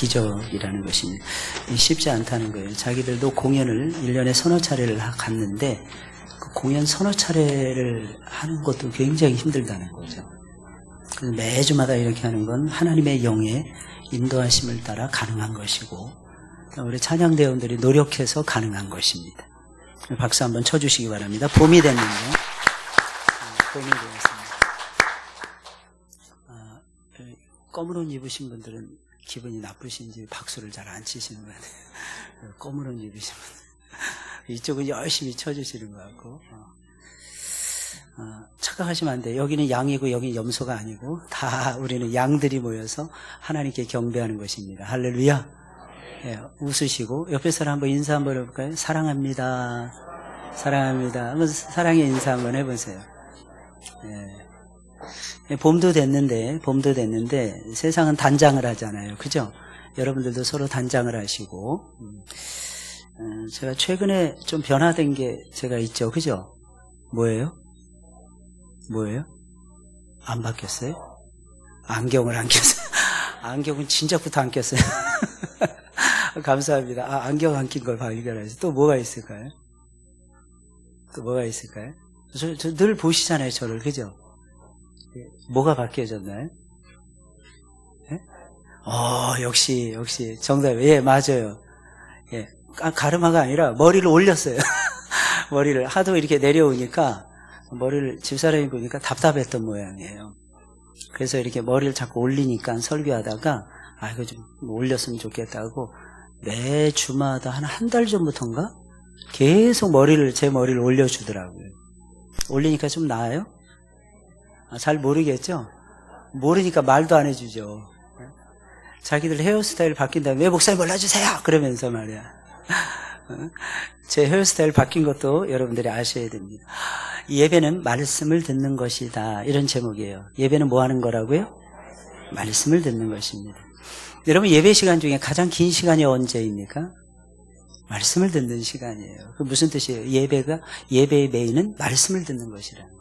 기적이라는 것입니다. 쉽지 않다는 거예요. 자기들도 공연을 1년에 서너 차례를 갔는데 그 공연 서너 차례를 하는 것도 굉장히 힘들다는 거죠. 그래서 매주마다 이렇게 하는 건 하나님의 영의 인도하심을 따라 가능한 것이고 우리 찬양대원들이 노력해서 가능한 것입니다. 박수 한번 쳐주시기 바랍니다. 봄이 됐는데 봄이 되었습니다. 검은 옷 입으신 분들은 기분이 나쁘신지 박수를 잘 안 치시는 것 같아요. 검은 옷 입으신 분들 이쪽은 열심히 쳐주시는 것 같고 착각하시면 안 돼요. 여기는 양이고 여기는 염소가 아니고 다 우리는 양들이 모여서 하나님께 경배하는 것입니다. 할렐루야. 예, 웃으시고 옆에 사람 한번 인사 한번 해볼까요? 사랑합니다. 사랑합니다. 한번 사랑의 인사 한번 해보세요. 예. 봄도 됐는데 세상은 단장을 하잖아요. 그죠? 여러분들도 서로 단장을 하시고 제가 최근에 좀 변화된 게 제가 있죠. 그죠? 뭐예요? 안 바뀌었어요? 안경을 안 꼈어요. 안경은 진작부터 안 꼈어요. 감사합니다. 안경 안 낀 걸 발견하지. 또 뭐가 있을까요? 저 늘 보시잖아요, 저를. 그죠? 뭐가 바뀌어졌나요? 예? 역시 정답. 예, 맞아요. 예. 가르마가 아니라 머리를 올렸어요. 머리를 하도 이렇게 내려오니까 머리를 집사람이 보니까 답답했던 모양이에요. 그래서 이렇게 머리를 자꾸 올리니까 설교하다가 이거 좀 올렸으면 좋겠다고 매 주마다 한 달 전부터인가 계속 제 머리를 올려주더라고요. 올리니까 좀 나아요? 잘 모르겠죠? 모르니까 말도 안 해주죠. 자기들 헤어스타일 바뀐 다음에 왜 목사님 올려주세요! 그러면서 말이야. 제 헤어스타일 바뀐 것도 여러분들이 아셔야 됩니다. 예배는 말씀을 듣는 것이다. 이런 제목이에요. 예배는 뭐 하는 거라고요? 말씀을 듣는 것입니다. 여러분 예배 시간 중에 가장 긴 시간이 언제입니까? 말씀을 듣는 시간이에요. 그 무슨 뜻이에요? 예배의 메인은 말씀을 듣는 것이라는 거예요.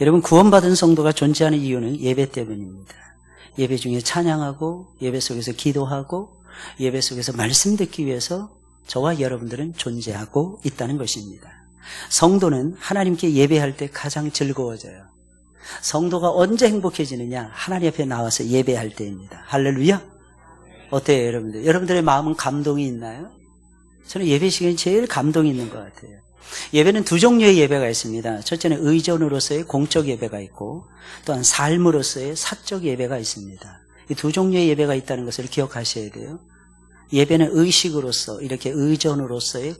여러분 구원받은 성도가 존재하는 이유는 예배 때문입니다. 예배 중에 찬양하고 예배 속에서 기도하고 예배 속에서 말씀 듣기 위해서 저와 여러분들은 존재하고 있다는 것입니다. 성도는 하나님께 예배할 때 가장 즐거워져요. 성도가 언제 행복해지느냐? 하나님 앞에 나와서 예배할 때입니다. 할렐루야. 어때요, 여러분들? 여러분들의 마음은 감동이 있나요? 저는 예배 시간이 제일 감동이 있는 것 같아요. 예배는 두 종류의 예배가 있습니다. 첫째는 의존으로서의 공적 예배가 있고 또한 삶으로서의 사적 예배가 있습니다. 이 두 종류의 예배가 있다는 것을 기억하셔야 돼요. 예배는 의식으로서 이렇게 의존으로서의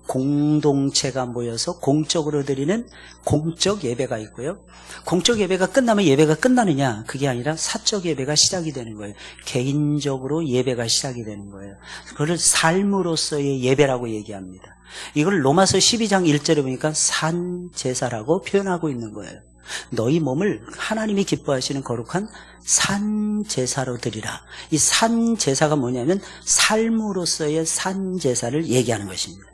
공동체가 모여서 공적으로 드리는 공적 예배가 있고요. 공적 예배가 끝나면 예배가 끝나느냐? 그게 아니라 사적 예배가 시작이 되는 거예요. 개인적으로 예배가 시작이 되는 거예요. 그걸 삶으로서의 예배라고 얘기합니다. 이걸 로마서 12장 1절에 보니까 산제사라고 표현하고 있는 거예요. 너희 몸을 하나님이 기뻐하시는 거룩한 산제사로 드리라. 이 산제사가 뭐냐면 삶으로서의 산제사를 얘기하는 것입니다.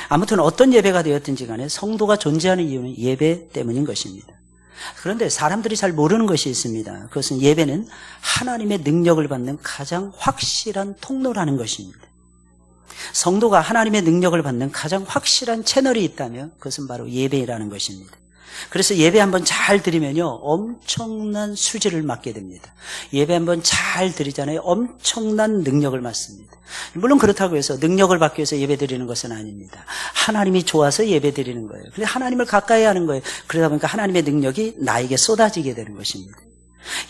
아무튼 어떤 예배가 되었든지 간에 성도가 존재하는 이유는 예배 때문인 것입니다. 그런데 사람들이 잘 모르는 것이 있습니다. 그것은 예배는 하나님의 능력을 받는 가장 확실한 통로라는 것입니다. 성도가 하나님의 능력을 받는 가장 확실한 채널이 있다면 그것은 바로 예배라는 것입니다. 그래서 예배 한번 잘 드리면요 엄청난 수지를 맡게 됩니다. 예배 한번 잘 드리잖아요. 엄청난 능력을 맡습니다. 물론 그렇다고 해서 능력을 받기 위해서 예배 드리는 것은 아닙니다. 하나님이 좋아서 예배 드리는 거예요. 근데 하나님을 가까이 하는 거예요. 그러다 보니까 하나님의 능력이 나에게 쏟아지게 되는 것입니다.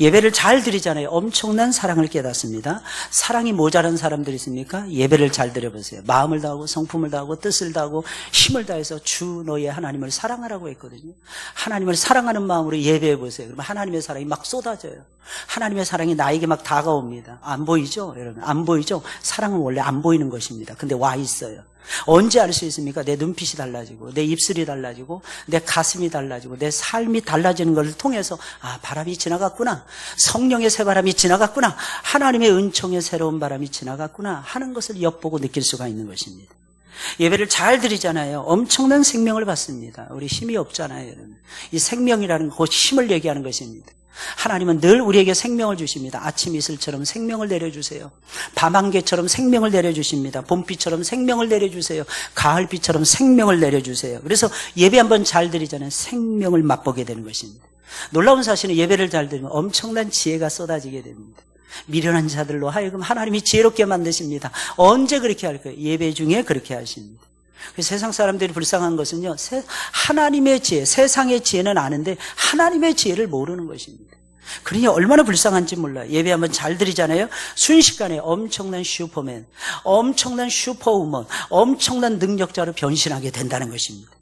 예배를 잘 드리잖아요. 엄청난 사랑을 깨닫습니다. 사랑이 모자란 사람들이 있습니까? 예배를 잘 드려보세요. 마음을 다하고 성품을 다하고 뜻을 다하고 힘을 다해서 주 너의 하나님을 사랑하라고 했거든요. 하나님을 사랑하는 마음으로 예배해 보세요. 그러면 하나님의 사랑이 막 쏟아져요. 하나님의 사랑이 나에게 막 다가옵니다. 안 보이죠? 여러분 안 보이죠? 사랑은 원래 안 보이는 것입니다. 근데 와 있어요. 언제 알 수 있습니까? 내 눈빛이 달라지고 내 입술이 달라지고 내 가슴이 달라지고 내 삶이 달라지는 것을 통해서 바람이 지나갔구나. 성령의 새바람이 지나갔구나. 하나님의 은총의 새로운 바람이 지나갔구나 하는 것을 엿보고 느낄 수가 있는 것입니다. 예배를 잘 드리잖아요. 엄청난 생명을 받습니다. 우리 힘이 없잖아요. 여러분. 이 생명이라는 곧 힘을 얘기하는 것입니다. 하나님은 늘 우리에게 생명을 주십니다. 아침 이슬처럼 생명을 내려주세요. 밤안개처럼 생명을 내려주십니다. 봄비처럼 생명을 내려주세요. 가을비처럼 생명을 내려주세요. 그래서 예배 한번 잘 드리잖아요. 생명을 맛보게 되는 것입니다. 놀라운 사실은 예배를 잘 드리면 엄청난 지혜가 쏟아지게 됩니다. 미련한 자들로 하여금 하나님이 지혜롭게 만드십니다. 언제 그렇게 할까요? 예배 중에 그렇게 하십니다. 세상 사람들이 불쌍한 것은요, 하나님의 지혜, 세상의 지혜는 아는데 하나님의 지혜를 모르는 것입니다. 그러니 얼마나 불쌍한지 몰라요. 예배 한번 잘 드리잖아요. 순식간에 엄청난 슈퍼맨, 엄청난 슈퍼우먼, 엄청난 능력자로 변신하게 된다는 것입니다.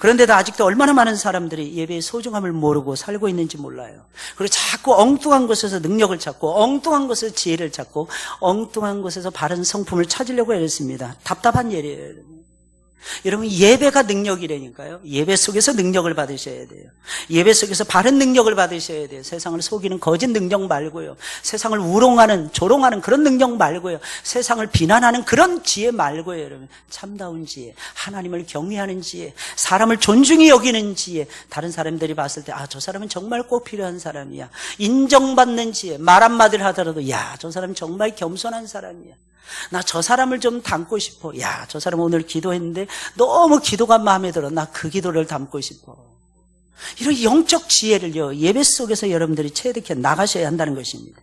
그런데도 아직도 얼마나 많은 사람들이 예배의 소중함을 모르고 살고 있는지 몰라요. 그리고 자꾸 엉뚱한 곳에서 능력을 찾고 엉뚱한 곳에서 지혜를 찾고 엉뚱한 곳에서 바른 성품을 찾으려고 애쓰습니다. 답답한 일이에요. 여러분, 예배가 능력이라니까요. 예배 속에서 능력을 받으셔야 돼요. 예배 속에서 바른 능력을 받으셔야 돼요. 세상을 속이는 거짓 능력 말고요. 세상을 우롱하는, 조롱하는 그런 능력 말고요. 세상을 비난하는 그런 지혜 말고요. 여러분, 참다운 지혜, 하나님을 경외하는 지혜, 사람을 존중히 여기는 지혜, 다른 사람들이 봤을 때 저 사람은 정말 꼭 필요한 사람이야. 인정받는 지혜, 말 한마디를 하더라도 저 사람 정말 겸손한 사람이야. 나 저 사람을 좀 닮고 싶어. 저 사람 오늘 기도했는데 너무 기도가 마음에 들어. 나 그 기도를 닮고 싶어. 이런 영적 지혜를요, 예배 속에서 여러분들이 체득해 나가셔야 한다는 것입니다.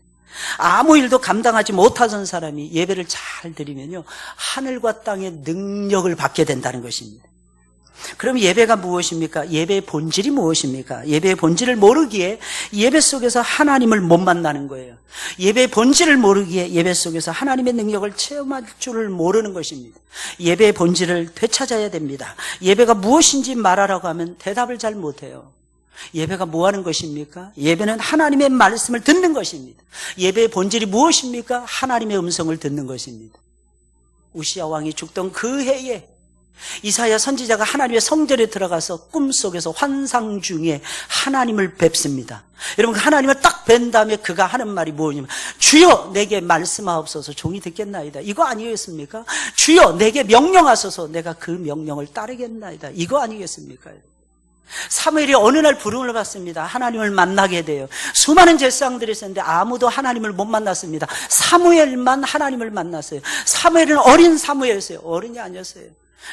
아무 일도 감당하지 못하던 사람이 예배를 잘 드리면요, 하늘과 땅의 능력을 받게 된다는 것입니다. 그럼 예배가 무엇입니까? 예배의 본질이 무엇입니까? 예배의 본질을 모르기에 예배 속에서 하나님을 못 만나는 거예요. 예배의 본질을 모르기에 예배 속에서 하나님의 능력을 체험할 줄을 모르는 것입니다. 예배의 본질을 되찾아야 됩니다. 예배가 무엇인지 말하라고 하면 대답을 잘 못해요. 예배가 뭐 하는 것입니까? 예배는 하나님의 말씀을 듣는 것입니다. 예배의 본질이 무엇입니까? 하나님의 음성을 듣는 것입니다. 우시야 왕이 죽던 그 해에 이사야 선지자가 하나님의 성전에 들어가서 꿈속에서 환상 중에 하나님을 뵙습니다. 여러분, 하나님을 딱 뵌 다음에 그가 하는 말이 뭐냐면, 주여 내게 말씀하옵소서, 종이 듣겠나이다. 이거 아니겠습니까? 주여 내게 명령하소서, 내가 그 명령을 따르겠나이다. 이거 아니겠습니까? 사무엘이 어느 날 부름을 받습니다. 하나님을 만나게 돼요. 수많은 제사장들이 있었는데 아무도 하나님을 못 만났습니다. 사무엘만 하나님을 만났어요. 사무엘은 어린 사무엘이었어요. 어른이 아니었어요.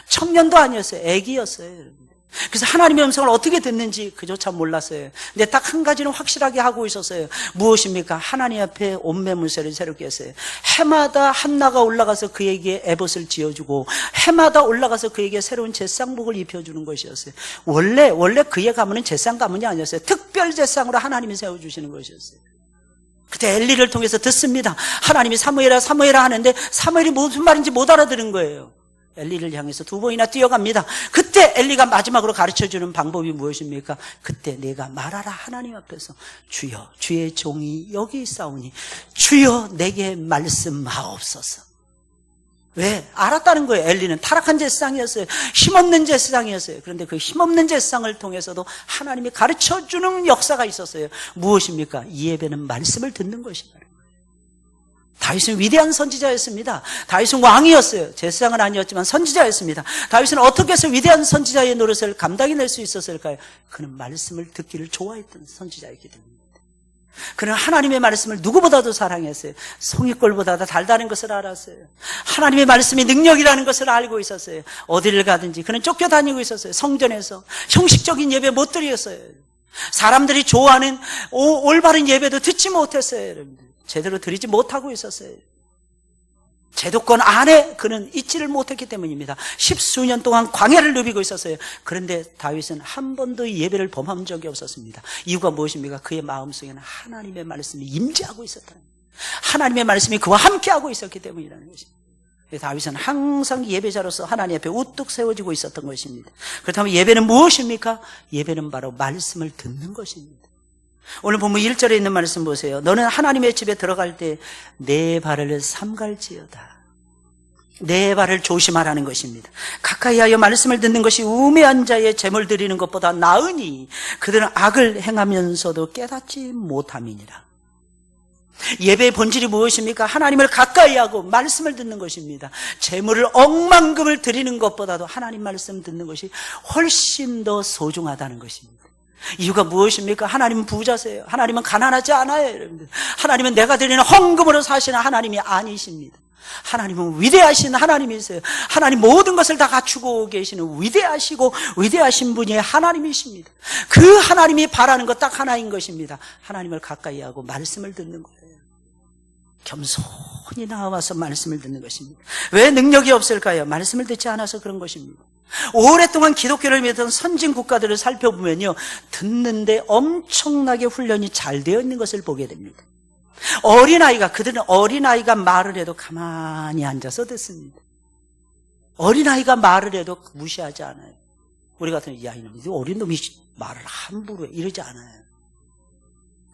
청년도 아니었어요. 애기였어요. 그래서 하나님의 음성을 어떻게 듣는지 그조차 몰랐어요. 근데 딱 한 가지는 확실하게 하고 있었어요. 무엇입니까? 하나님 앞에 옷매문새를 새롭게 했어요. 해마다 한나가 올라가서 그에게 에봇을 지어주고 해마다 올라가서 그에게 새로운 제상복을 입혀주는 것이었어요. 원래 그의 가문은 제상 가문이 아니었어요. 특별 제상으로 하나님이 세워주시는 것이었어요. 그때 엘리를 통해서 듣습니다. 하나님이 사무엘아 사무엘아 하는데 사무엘이 무슨 말인지 못 알아들은 거예요. 엘리를 향해서 2번이나 뛰어갑니다. 그때 엘리가 마지막으로 가르쳐주는 방법이 무엇입니까? 그때 내가 말하라. 하나님 앞에서 주여 주의 종이 여기 있사오니 주여 내게 말씀하옵소서. 왜? 알았다는 거예요. 엘리는 타락한 제사장이었어요. 힘없는 제사장이었어요. 그런데 그 힘없는 제사장을 통해서도 하나님이 가르쳐주는 역사가 있었어요. 무엇입니까? 이 예배는 말씀을 듣는 것이다. 다윗은 위대한 선지자였습니다. 다윗은 왕이었어요. 제사장은 아니었지만 선지자였습니다. 다윗은 어떻게 해서 위대한 선지자의 노릇을 감당해낼 수 있었을까요? 그는 말씀을 듣기를 좋아했던 선지자였기 때문입니다. 그는 하나님의 말씀을 누구보다도 사랑했어요. 송이꼴보다 달다는 것을 알았어요. 하나님의 말씀이 능력이라는 것을 알고 있었어요. 어디를 가든지 그는 쫓겨다니고 있었어요. 성전에서 형식적인 예배 못 드렸어요. 사람들이 좋아하는 올바른 예배도 듣지 못했어요. 여러분들. 제대로 드리지 못하고 있었어요. 제도권 안에 그는 있지를 못했기 때문입니다. 10수년 동안 광야를 누비고 있었어요. 그런데 다윗은 한 번도 예배를 범한 적이 없었습니다. 이유가 무엇입니까? 그의 마음속에는 하나님의 말씀이 임재하고 있었다는 거예요. 하나님의 말씀이 그와 함께하고 있었기 때문이라는 것입니다. 다윗은 항상 예배자로서 하나님 앞에 우뚝 세워지고 있었던 것입니다. 그렇다면 예배는 무엇입니까? 예배는 바로 말씀을 듣는 것입니다. 오늘 본문 1절에 있는 말씀 보세요. 너는 하나님의 집에 들어갈 때 내 발을 삼갈지어다. 내 발을 조심하라는 것입니다. 가까이 하여 말씀을 듣는 것이 우매한 자의 제물 드리는 것보다 나으니 그들은 악을 행하면서도 깨닫지 못함이니라. 예배의 본질이 무엇입니까? 하나님을 가까이 하고 말씀을 듣는 것입니다. 제물을 억만금을 드리는 것보다도 하나님 말씀 듣는 것이 훨씬 더 소중하다는 것입니다. 이유가 무엇입니까? 하나님은 부자세요. 하나님은 가난하지 않아요. 여러분들. 하나님은 내가 드리는 헌금으로 사시는 하나님이 아니십니다. 하나님은 위대하신 하나님이세요. 하나님 모든 것을 다 갖추고 계시는 위대하시고 위대하신 분이 하나님이십니다. 그 하나님이 바라는 것 딱 하나인 것입니다. 하나님을 가까이 하고 말씀을 듣는 거예요. 겸손히 나와서 말씀을 듣는 것입니다. 왜 능력이 없을까요? 말씀을 듣지 않아서 그런 것입니다. 오랫동안 기독교를 믿던 선진 국가들을 살펴보면요, 듣는데 엄청나게 훈련이 잘 되어 있는 것을 보게 됩니다. 그들은 어린아이가 말을 해도 가만히 앉아서 듣습니다. 어린아이가 말을 해도 무시하지 않아요. 우리 같은, 야, 이놈이 어린 놈이 말을 함부로 해, 이러지 않아요.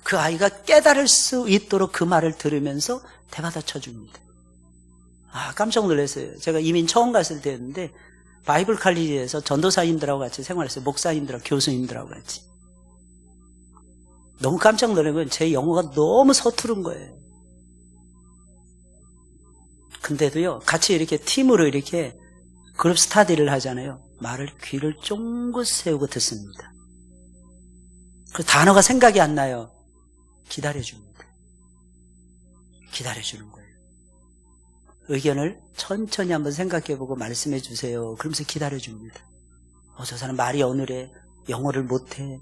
그 아이가 깨달을 수 있도록 그 말을 들으면서 대받아 쳐줍니다. 깜짝 놀랐어요. 제가 이민 처음 갔을 때였는데, 바이블 칼리지에서 전도사님들하고 같이 생활했어요. 목사님들하고 교수님들하고 같이. 너무 깜짝 놀란 건 제 영어가 너무 서투른 거예요. 근데도요, 같이 이렇게 팀으로 이렇게 그룹 스타디를 하잖아요. 말을 귀를 쫑긋 세우고 듣습니다. 그 단어가 생각이 안 나요. 기다려줍니다. 기다려주는 거예요. 의견을 천천히 한번 생각해보고 말씀해 주세요. 그러면서 기다려줍니다. 저 사람 말이 어느래, 영어를 못해.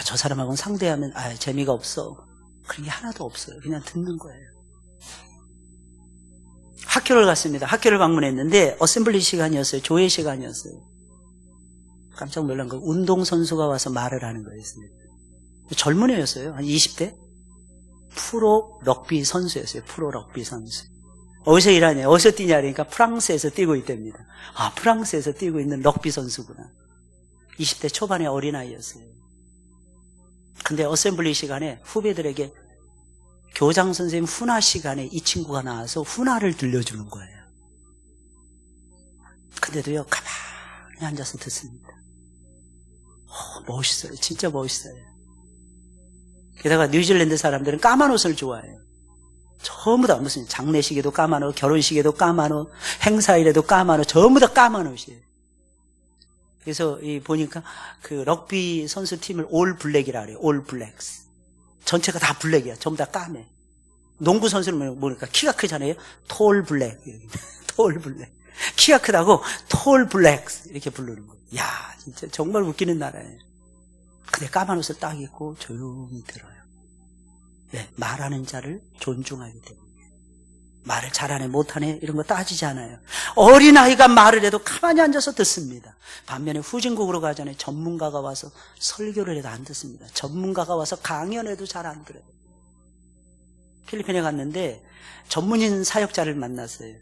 저 사람하고는 상대하면 재미가 없어. 그런 게 하나도 없어요. 그냥 듣는 거예요. 학교를 갔습니다. 학교를 방문했는데 어셈블리 시간이었어요. 조회 시간이었어요. 깜짝 놀란 거, 운동선수가 와서 말을 하는 거였어요. 젊은 애였어요. 한 20대? 프로 럭비 선수였어요. 프로 럭비 선수. 어디서 일하냐? 어디서 뛰냐? 그러니까 프랑스에서 뛰고 있답니다. 프랑스에서 뛰고 있는 럭비 선수구나. 20대 초반의 어린아이였어요. 근데 어셈블리 시간에 후배들에게 교장 선생님 훈화 시간에 이 친구가 나와서 훈화를 들려주는 거예요. 근데도요, 가만히 앉아서 듣습니다. 멋있어요. 진짜 멋있어요. 게다가 뉴질랜드 사람들은 까만 옷을 좋아해요. 전부 다 무슨 장례식에도 까만 옷, 결혼식에도 까만 옷, 행사일에도 까만 옷, 전부 다 까만 옷이에요. 그래서 보니까 그 럭비 선수팀을 올 블랙이라 그래요. 올 블랙스. 전체가 다 블랙이야. 전부 다 까매. 농구 선수는 뭐니까 키가 크잖아요. 톨 블랙. 톨 블랙. 키가 크다고 톨 블랙스 이렇게 부르는 거예요. 야, 진짜 정말 웃기는 나라예요. 근데 까만 옷을 딱 입고 조용히 들어요. 네, 말하는 자를 존중하기 때문에. 말을 잘하네 못하네 이런 거 따지지 않아요. 어린아이가 말을 해도 가만히 앉아서 듣습니다. 반면에 후진국으로 가잖아요. 전문가가 와서 설교를 해도 안 듣습니다. 전문가가 와서 강연해도 잘 안 들어요. 필리핀에 갔는데 전문인 사역자를 만났어요.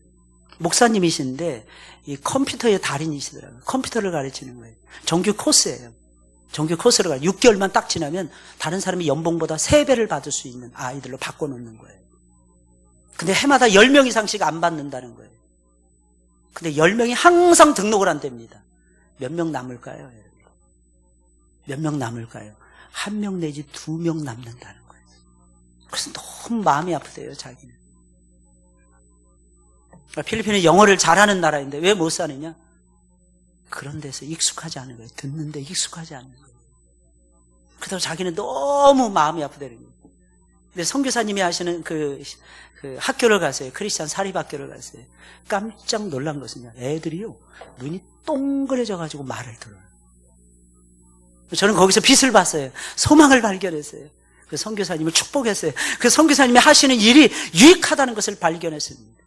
목사님이신데 이 컴퓨터의 달인이시더라고요. 컴퓨터를 가르치는 거예요. 정규 코스예요. 정규 코스를 가요. 6개월만 딱 지나면 다른 사람이 연봉보다 3배를 받을 수 있는 아이들로 바꿔놓는 거예요. 근데 해마다 10명 이상씩 안 받는다는 거예요. 근데 10명이 항상 등록을 한답니다. 몇 명 남을까요, 여러분? 몇 명 남을까요? 1명 내지 2명 남는다는 거예요. 그래서 너무 마음이 아프대요, 자기는. 필리핀은 영어를 잘하는 나라인데 왜 못 사느냐? 그런 데서 익숙하지 않은 거예요. 듣는데 익숙하지 않은 거예요. 그래서 자기는 너무 마음이 아프다는 거예요. 근데 선교사님이 하시는 그 학교를 갔어요. 크리스찬 사립학교를 갔어요. 깜짝 놀란 것은요, 애들이요, 눈이 동그래져가지고 말을 들어요. 저는 거기서 빛을 봤어요. 소망을 발견했어요. 그 선교사님을 축복했어요. 그 선교사님이 하시는 일이 유익하다는 것을 발견했습니다.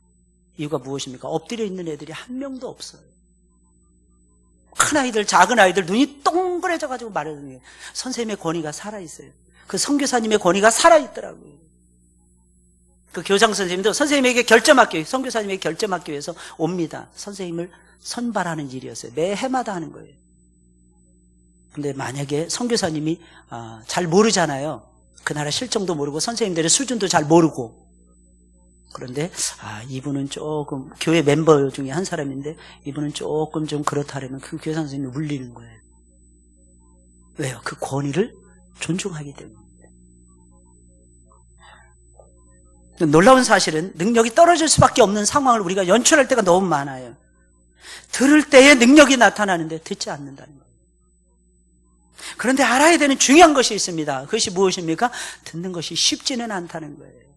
이유가 무엇입니까? 엎드려 있는 애들이 한 명도 없어요. 큰 아이들, 작은 아이들 눈이 동그래져가지고 말하는 거예요. 선생님의 권위가 살아있어요. 그 선교사님의 권위가 살아있더라고요. 그 교장 선생님도 선생님에게 결점학교, 선교사님에게 결점학교 위해서 옵니다. 선생님을 선발하는 일이었어요. 매 해마다 하는 거예요. 근데 만약에 선교사님이 잘 모르잖아요. 그 나라 실정도 모르고 선생님들의 수준도 잘 모르고, 그런데 이분은 조금 교회 멤버 중에 한 사람인데 이분은 조금 좀 그렇다라면 그 교사 선생님이 울리는 거예요. 왜요? 그 권위를 존중하기 때문에. 놀라운 사실은 능력이 떨어질 수밖에 없는 상황을 우리가 연출할 때가 너무 많아요. 들을 때에 능력이 나타나는데 듣지 않는다는 거예요. 그런데 알아야 되는 중요한 것이 있습니다. 그것이 무엇입니까? 듣는 것이 쉽지는 않다는 거예요.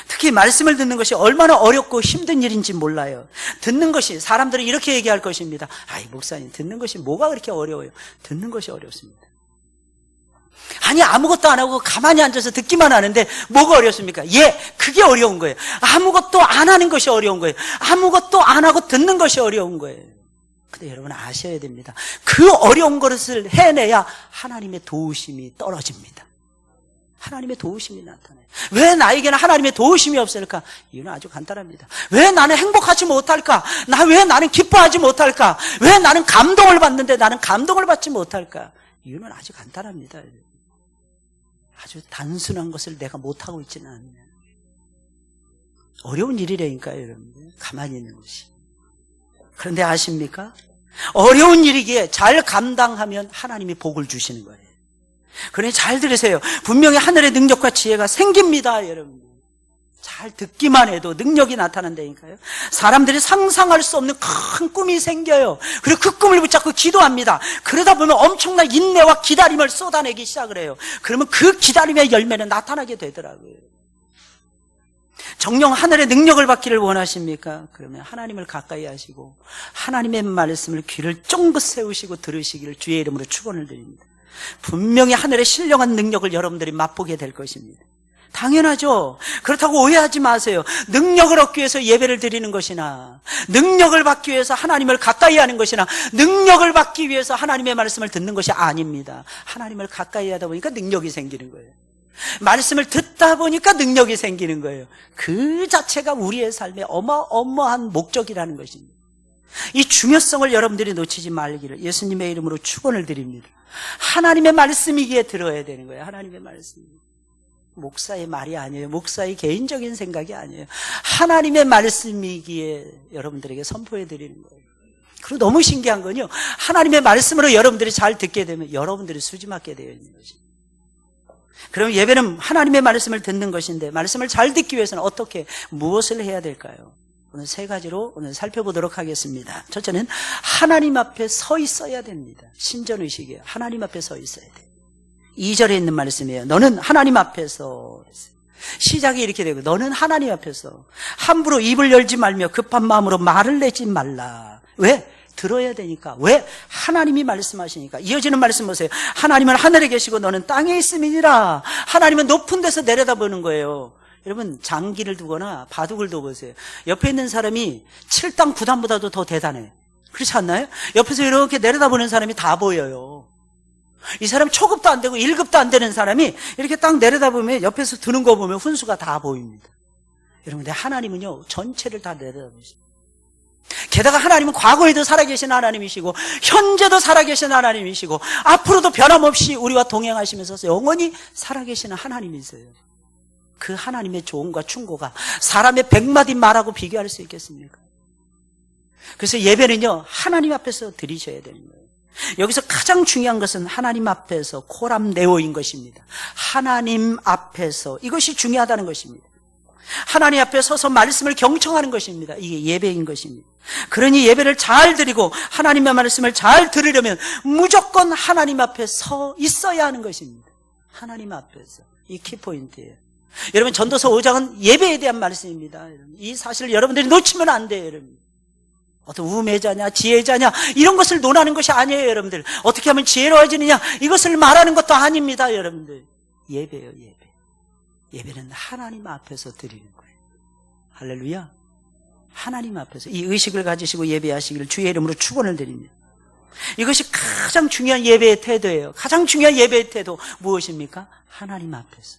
특히 말씀을 듣는 것이 얼마나 어렵고 힘든 일인지 몰라요. 듣는 것이, 사람들은 이렇게 얘기할 것입니다. 아이, 목사님, 듣는 것이 뭐가 그렇게 어려워요? 듣는 것이 어렵습니다. 아니, 아무것도 안 하고 가만히 앉아서 듣기만 하는데 뭐가 어렵습니까? 예, 그게 어려운 거예요. 아무것도 안 하는 것이 어려운 거예요. 아무것도 안 하고 듣는 것이 어려운 거예요. 근데 여러분 아셔야 됩니다. 그 어려운 것을 해내야 하나님의 도우심이 떨어집니다. 하나님의 도우심이 나타나요. 왜 나에게는 하나님의 도우심이 없을까? 이유는 아주 간단합니다. 왜 나는 행복하지 못할까? 왜 나는 기뻐하지 못할까? 왜 나는 감동을 받는데 나는 감동을 받지 못할까? 이유는 아주 간단합니다. 아주 단순한 것을 내가 못하고 있지는 않냐. 어려운 일이라니까요, 여러분들. 가만히 있는 것이. 그런데 아십니까? 어려운 일이기에 잘 감당하면 하나님이 복을 주시는 거예요. 그러니 잘 들으세요. 분명히 하늘의 능력과 지혜가 생깁니다, 여러분. 잘 듣기만 해도 능력이 나타난다니까요. 사람들이 상상할 수 없는 큰 꿈이 생겨요. 그리고 그 꿈을 붙잡고 기도합니다. 그러다 보면 엄청난 인내와 기다림을 쏟아내기 시작을 해요. 그러면 그 기다림의 열매는 나타나게 되더라고요. 정녕 하늘의 능력을 받기를 원하십니까? 그러면 하나님을 가까이 하시고 하나님의 말씀을 귀를 쫑긋 세우시고 들으시기를 주의 이름으로 축원을 드립니다. 분명히 하늘의 신령한 능력을 여러분들이 맛보게 될 것입니다. 당연하죠. 그렇다고 오해하지 마세요. 능력을 얻기 위해서 예배를 드리는 것이나 능력을 받기 위해서 하나님을 가까이 하는 것이나 능력을 받기 위해서 하나님의 말씀을 듣는 것이 아닙니다. 하나님을 가까이 하다 보니까 능력이 생기는 거예요. 말씀을 듣다 보니까 능력이 생기는 거예요. 그 자체가 우리의 삶의 어마어마한 목적이라는 것입니다. 이 중요성을 여러분들이 놓치지 말기를 예수님의 이름으로 축원을 드립니다. 하나님의 말씀이기에 들어야 되는 거예요. 하나님의 말씀. 목사의 말이 아니에요. 목사의 개인적인 생각이 아니에요. 하나님의 말씀이기에 여러분들에게 선포해 드리는 거예요. 그리고 너무 신기한 건요, 하나님의 말씀으로 여러분들이 잘 듣게 되면 여러분들이 수지맞게 되어 있는 것입니다. 그럼 예배는 하나님의 말씀을 듣는 것인데 말씀을 잘 듣기 위해서는 어떻게, 무엇을 해야 될까요? 오늘 세 가지로 오늘 살펴보도록 하겠습니다. 첫째는 하나님 앞에 서 있어야 됩니다. 신전의식이에요. 하나님 앞에 서 있어야 돼요. 2절에 있는 말씀이에요. 너는 하나님 앞에서, 시작이 이렇게 되고, 너는 하나님 앞에서 함부로 입을 열지 말며 급한 마음으로 말을 내지 말라. 왜? 들어야 되니까. 왜? 하나님이 말씀하시니까. 이어지는 말씀 보세요. 하나님은 하늘에 계시고 너는 땅에 있음이니라. 하나님은 높은 데서 내려다보는 거예요. 여러분, 장기를 두거나 바둑을 둬보세요. 옆에 있는 사람이 7단 9단보다도 더 대단해. 그렇지 않나요? 옆에서 이렇게 내려다보는 사람이 다 보여요. 이 사람 초급도 안 되고 1급도 안 되는 사람이 이렇게 딱 내려다보면 옆에서 드는 거 보면 훈수가 다 보입니다. 여러분, 근데 하나님은요, 전체를 다 내려다보십니다. 게다가 하나님은 과거에도 살아계신 하나님이시고 현재도 살아계신 하나님이시고 앞으로도 변함없이 우리와 동행하시면서 영원히 살아계시는 하나님이세요. 그 하나님의 조언과 충고가 사람의 100마디 말하고 비교할 수 있겠습니까? 그래서 예배는요, 하나님 앞에서 드리셔야 되는 거예요. 여기서 가장 중요한 것은 하나님 앞에서 코람네오인 것입니다. 하나님 앞에서, 이것이 중요하다는 것입니다. 하나님 앞에 서서 말씀을 경청하는 것입니다. 이게 예배인 것입니다. 그러니 예배를 잘 드리고 하나님의 말씀을 잘 들으려면 무조건 하나님 앞에 서 있어야 하는 것입니다. 하나님 앞에서. 이 키포인트예요. 여러분, 전도서 5장은 예배에 대한 말씀입니다. 이 사실을 여러분들이 놓치면 안 돼요, 여러분. 어떤 우매자냐 지혜자냐 이런 것을 논하는 것이 아니에요, 여러분들. 어떻게 하면 지혜로워지느냐 이것을 말하는 것도 아닙니다, 여러분들. 예배예요, 예배. 예배는 하나님 앞에서 드리는 거예요. 할렐루야. 하나님 앞에서 이 의식을 가지시고 예배하시기를 주의 이름으로 축원을 드립니다. 이것이 가장 중요한 예배의 태도예요. 가장 중요한 예배의 태도 무엇입니까? 하나님 앞에서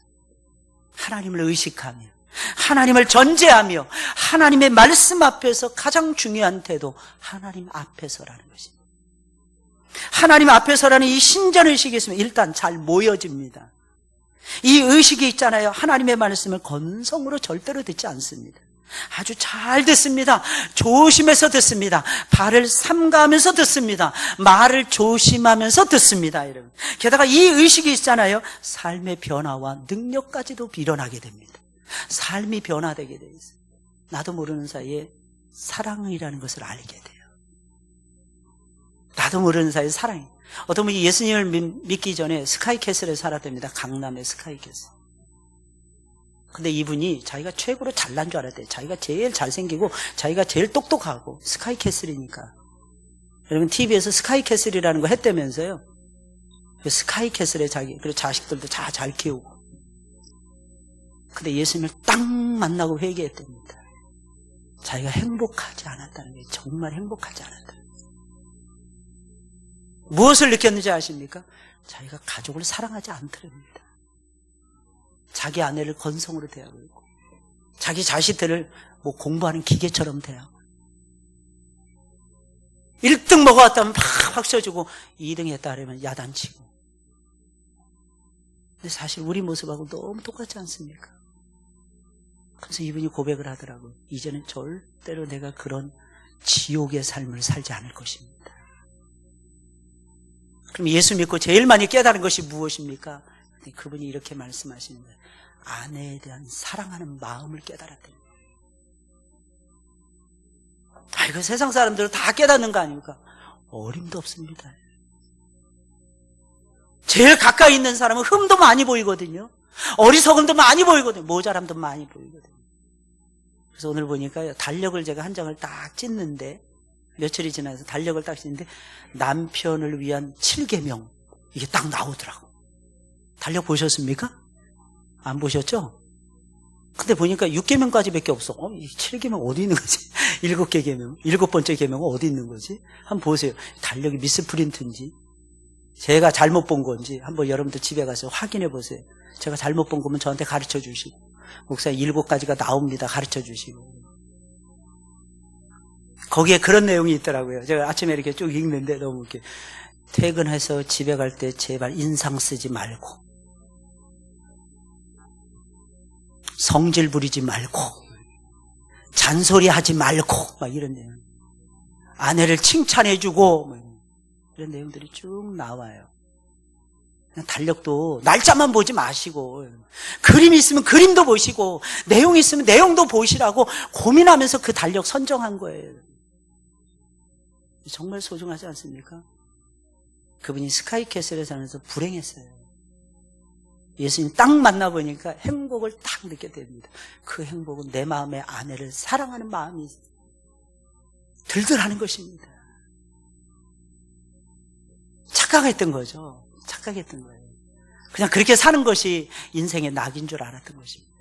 하나님을 의식하며 하나님을 전제하며 하나님의 말씀 앞에서 가장 중요한 태도, 하나님 앞에서라는 것입니다. 하나님 앞에서라는 이 신전의식이 있으면 일단 잘 모여집니다. 이 의식이 있잖아요. 하나님의 말씀을 건성으로 절대로 듣지 않습니다. 아주 잘 듣습니다. 조심해서 듣습니다. 발을 삼가하면서 듣습니다. 말을 조심하면서 듣습니다, 여러분. 게다가 이 의식이 있잖아요. 삶의 변화와 능력까지도 일어나게 됩니다. 삶이 변화되게 돼 있어요. 나도 모르는 사이에 사랑이라는 것을 알게 돼요. 나도 모르는 사이에 사랑해. 어떤 분이 예수님을 믿기 전에 스카이캐슬에 살았답니다. 강남의 스카이캐슬. 근데 이분이 자기가 최고로 잘난 줄 알았대요. 자기가 제일 잘생기고 자기가 제일 똑똑하고 스카이캐슬이니까. 여러분 TV에서 스카이캐슬이라는 거 했다면서요. 그 스카이캐슬에 그리고 자식들도 다 잘 키우고. 근데 예수님을 딱 만나고 회개했답니다. 자기가 행복하지 않았다는 거예요. 정말 행복하지 않았다는 거예요. 무엇을 느꼈는지 아십니까? 자기가 가족을 사랑하지 않더랍니다. 자기 아내를 건성으로 대하고 있고 자기 자식들을 뭐 공부하는 기계처럼 대하고 1등 먹어왔다면 막 박수 주고 2등 했다 하려면 야단치고. 근데 사실 우리 모습하고 너무 똑같지 않습니까? 그래서 이분이 고백을 하더라고요. 이제는 절대로 내가 그런 지옥의 삶을 살지 않을 것입니다. 그럼 예수 믿고 제일 많이 깨달은 것이 무엇입니까? 그분이 이렇게 말씀하시는 거예요. 아내에 대한 사랑하는 마음을 깨달았대요. 이거 세상 사람들은 다 깨닫는 거 아닙니까? 어림도 없습니다. 제일 가까이 있는 사람은 흠도 많이 보이거든요. 어리석음도 많이 보이거든요. 모자람도 많이 보이거든요. 그래서 오늘 보니까 달력을 제가 한 장을 딱 찢는데 며칠이 지나서 달력을 딱 찢는데 남편을 위한 7계명 이게 딱 나오더라고. 달력 보셨습니까? 안 보셨죠? 근데 보니까 6계명까지 밖에 없어. 이 7계명 어디 있는 거지? 7개 계명, 7번째 계명은 어디 있는 거지? 한번 보세요. 달력이 미스프린트인지 제가 잘못 본 건지 한번 여러분들 집에 가서 확인해 보세요. 제가 잘못 본 거면 저한테 가르쳐 주시고 목사님 7가지가 나옵니다. 가르쳐 주시고 거기에 그런 내용이 있더라고요. 제가 아침에 이렇게 쭉 읽는데 너무 이렇게 퇴근해서 집에 갈 때 제발 인상 쓰지 말고 성질 부리지 말고 잔소리하지 말고 막 이런 내용. 아내를 칭찬해주고 뭐 이런 내용들이 쭉 나와요. 그냥 달력도 날짜만 보지 마시고 그림이 있으면 그림도 보시고 내용이 있으면 내용도 보시라고 고민하면서 그 달력 선정한 거예요. 정말 소중하지 않습니까? 그분이 스카이캐슬에 살면서 불행했어요. 예수님 딱 만나보니까 행복을 딱 느끼게 됩니다. 그 행복은 내 마음에 아내를 사랑하는 마음이 들들하는 것입니다. 착각했던 거죠. 착각했던 거예요. 그냥 그렇게 사는 것이 인생의 낙인 줄 알았던 것입니다.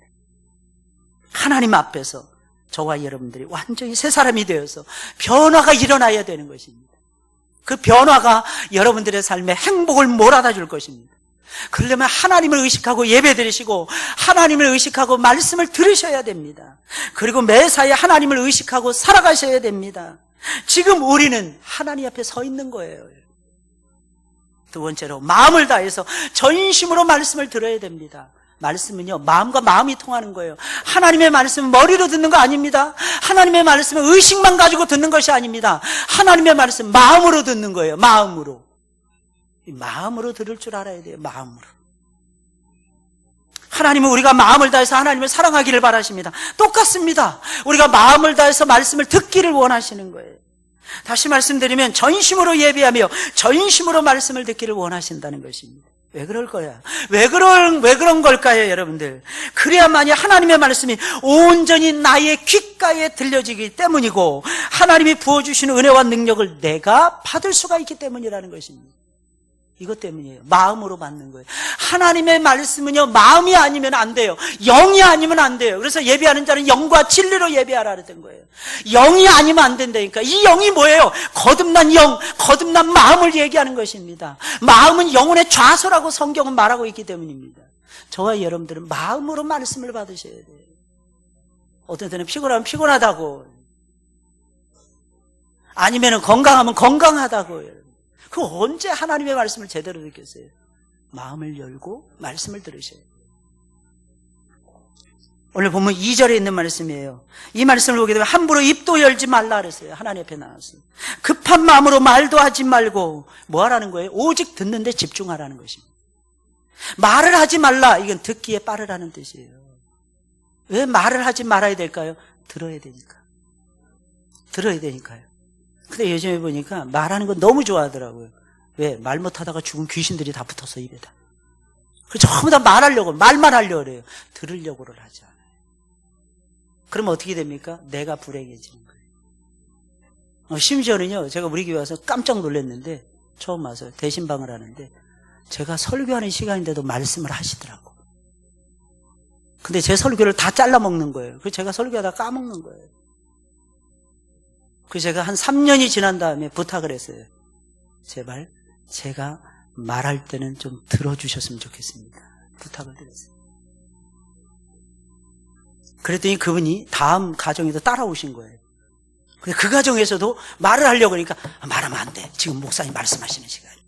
하나님 앞에서 저와 여러분들이 완전히 새 사람이 되어서 변화가 일어나야 되는 것입니다. 그 변화가 여러분들의 삶에 행복을 몰아다 줄 것입니다. 그러려면 하나님을 의식하고 예배드리시고 하나님을 의식하고 말씀을 들으셔야 됩니다. 그리고 매사에 하나님을 의식하고 살아가셔야 됩니다. 지금 우리는 하나님 앞에 서 있는 거예요. 두 번째로 마음을 다해서 전심으로 말씀을 들어야 됩니다. 말씀은요 마음과 마음이 통하는 거예요. 하나님의 말씀은 머리로 듣는 거 아닙니다. 하나님의 말씀은 의식만 가지고 듣는 것이 아닙니다. 하나님의 말씀 마음으로 듣는 거예요. 마음으로 들을 줄 알아야 돼요. 마음으로. 하나님은 우리가 마음을 다해서 하나님을 사랑하기를 바라십니다. 똑같습니다. 우리가 마음을 다해서 말씀을 듣기를 원하시는 거예요. 다시 말씀드리면 전심으로 예배하며 전심으로 말씀을 듣기를 원하신다는 것입니다. 왜 그럴 거야? 왜 그런 걸까요, 여러분들? 그래야만이 하나님의 말씀이 온전히 나의 귓가에 들려지기 때문이고 하나님이 부어주시는 은혜와 능력을 내가 받을 수가 있기 때문이라는 것입니다. 이것 때문이에요. 마음으로 받는 거예요. 하나님의 말씀은요 마음이 아니면 안 돼요. 영이 아니면 안 돼요. 그래서 예배하는 자는 영과 진리로 예배하라 그랬던 거예요. 영이 아니면 안 된다니까. 이 영이 뭐예요? 거듭난 영, 거듭난 마음을 얘기하는 것입니다. 마음은 영혼의 좌소라고 성경은 말하고 있기 때문입니다. 저와 여러분들은 마음으로 말씀을 받으셔야 돼요. 어떤 때는 피곤하면 피곤하다고, 아니면 건강하면 건강하다고요. 그 언제 하나님의 말씀을 제대로 듣겠어요? 마음을 열고 말씀을 들으셔야 돼요. 오늘 보면 2절에 있는 말씀이에요. 이 말씀을 보게 되면 함부로 입도 열지 말라 그랬어요. 하나님 앞에 나와서 급한 마음으로 말도 하지 말고 뭐 하라는 거예요? 오직 듣는 데 집중하라는 것입니다. 말을 하지 말라, 이건 듣기에 빠르라는 뜻이에요. 왜 말을 하지 말아야 될까요? 들어야 되니까. 들어야 되니까요. 근데 요즘에 보니까 말하는 거 너무 좋아하더라고요. 왜? 말 못하다가 죽은 귀신들이 다 붙어서 입에다. 그래서 전부 다 말하려고, 말만 하려고 그래요. 들으려고를 하지 않아요. 그러면 어떻게 됩니까? 내가 불행해지는 거예요. 심지어는요, 제가 우리 교회 와서 깜짝 놀랐는데, 처음 와서 대신방을 하는데, 제가 설교하는 시간인데도 말씀을 하시더라고. 근데 제 설교를 다 잘라먹는 거예요. 그래서 제가 설교하다 까먹는 거예요. 그래서 제가 한 3년이 지난 다음에 부탁을 했어요. 제발 제가 말할 때는 좀 들어주셨으면 좋겠습니다. 부탁을 드렸어요. 그랬더니 그분이 다음 가정에도 따라오신 거예요. 근데 그 가정에서도 말을 하려고 하니까 말하면 안 돼. 지금 목사님 말씀하시는 시간이에요.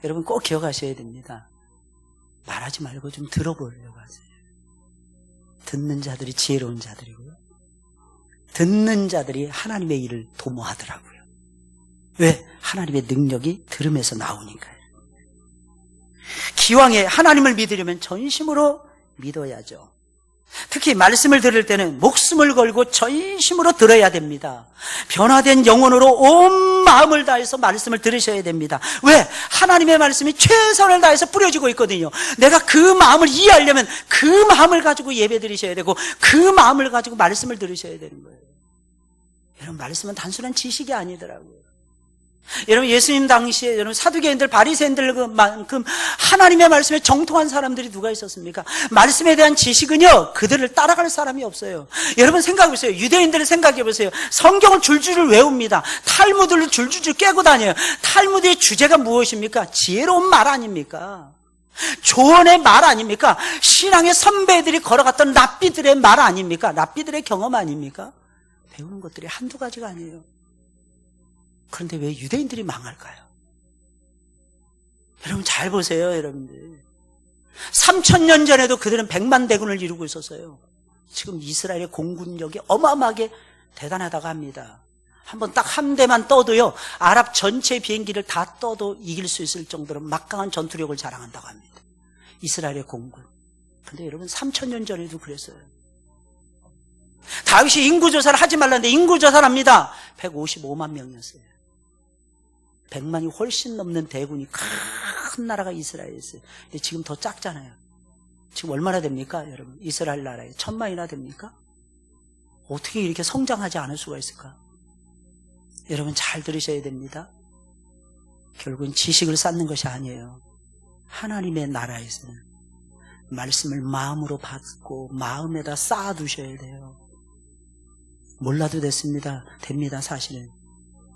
여러분 꼭 기억하셔야 됩니다. 말하지 말고 좀 들어보려고 하세요. 듣는 자들이 지혜로운 자들이고요. 듣는 자들이 하나님의 일을 도모하더라고요. 왜? 하나님의 능력이 들음에서 나오니까요. 기왕에 하나님을 믿으려면 전심으로 믿어야죠. 특히 말씀을 들을 때는 목숨을 걸고 전심으로 들어야 됩니다. 변화된 영혼으로 온 마음을 다해서 말씀을 들으셔야 됩니다. 왜? 하나님의 말씀이 최선을 다해서 뿌려지고 있거든요. 내가 그 마음을 이해하려면 그 마음을 가지고 예배 드리셔야 되고 그 마음을 가지고 말씀을 들으셔야 되는 거예요. 여러분 말씀은 단순한 지식이 아니더라고요. 여러분 예수님 당시에 여러분 사두개인들 바리새인들만큼 하나님의 말씀에 정통한 사람들이 누가 있었습니까? 말씀에 대한 지식은요 그들을 따라갈 사람이 없어요. 여러분 생각해보세요. 유대인들을 생각해보세요. 성경을 줄줄 외웁니다. 탈무드를 줄줄 깨고 다녀요. 탈무드의 주제가 무엇입니까? 지혜로운 말 아닙니까? 조언의 말 아닙니까? 신앙의 선배들이 걸어갔던 랍비들의 말 아닙니까? 랍비들의 경험 아닙니까? 배우는 것들이 한두 가지가 아니에요. 그런데 왜 유대인들이 망할까요? 여러분 잘 보세요, 여러분들. 3000년 전에도 그들은 100만 대군을 이루고 있었어요. 지금 이스라엘의 공군력이 어마어마하게 대단하다고 합니다. 한번 딱 한 대만 떠도요, 아랍 전체 비행기를 다 떠도 이길 수 있을 정도로 막강한 전투력을 자랑한다고 합니다. 이스라엘의 공군. 근데 여러분 3000년 전에도 그랬어요. 다윗이 인구조사를 하지 말라는데 인구조사를 합니다. 155만 명이었어요. 100만이 훨씬 넘는 대군이 큰 나라가 이스라엘이었어요. 근데 지금 더 작잖아요. 지금 얼마나 됩니까, 여러분? 이스라엘 나라에 1000만이나 됩니까? 어떻게 이렇게 성장하지 않을 수가 있을까? 여러분 잘 들으셔야 됩니다. 결국은 지식을 쌓는 것이 아니에요. 하나님의 나라에서는 말씀을 마음으로 받고 마음에다 쌓아두셔야 돼요. 몰라도 됩니다, 사실은.